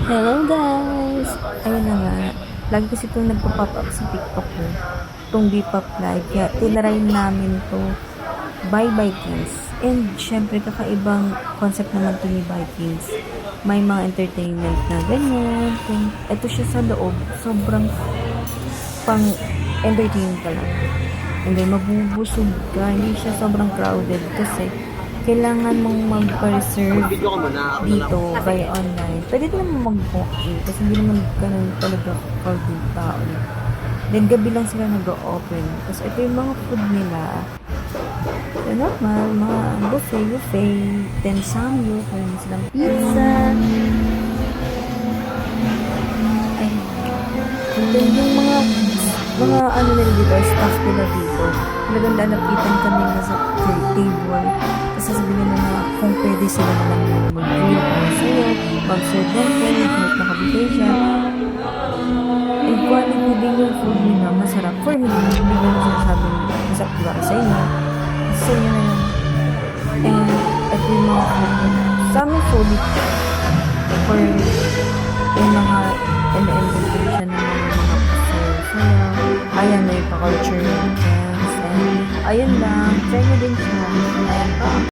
Hello guys! Ayun na nga. Lagi kasi itong nagpa-pop up sa TikTok ko. Itong B-pop live. Kaya tinry namin to by Vikings. And syempre kakaibang concept naman to ni Vikings. May mga entertainment na ganyan. Kung ito siya sa loob, sobrang pang entertainment ka lang. And then mabubusog ka. Hindi siya sobrang crowded kasi kailangan mong mag-reserve dito by online. Pwede din naman mag-walk-in kasi hindi naman ganun talaga crowd yung tao. Then gabi lang sila nag-open. Tapos ito yung mga food nila. So, normal, mga buffet, then samyup, meron silang pizza. Ay, then yung mga ano nila dito, staff nila dito. Talagang lalapitan kami na sa table. Kasi sabihin nila na kung pwede sila na lang yung mag-grill or sa'yo, mag-serve ng food, kahit nakabuffet siya. And quality din yung food nila, masarap. For me, hindi ko na sinasabing masarap diba sa inyo. Sa inyo na yun. And ito yung mga food. Sa amin solid for yung mga invitation ng mga pasaya. Ayan na yung pa-culture ng friends. And ayun lang, try mo din siya. Ayan pa.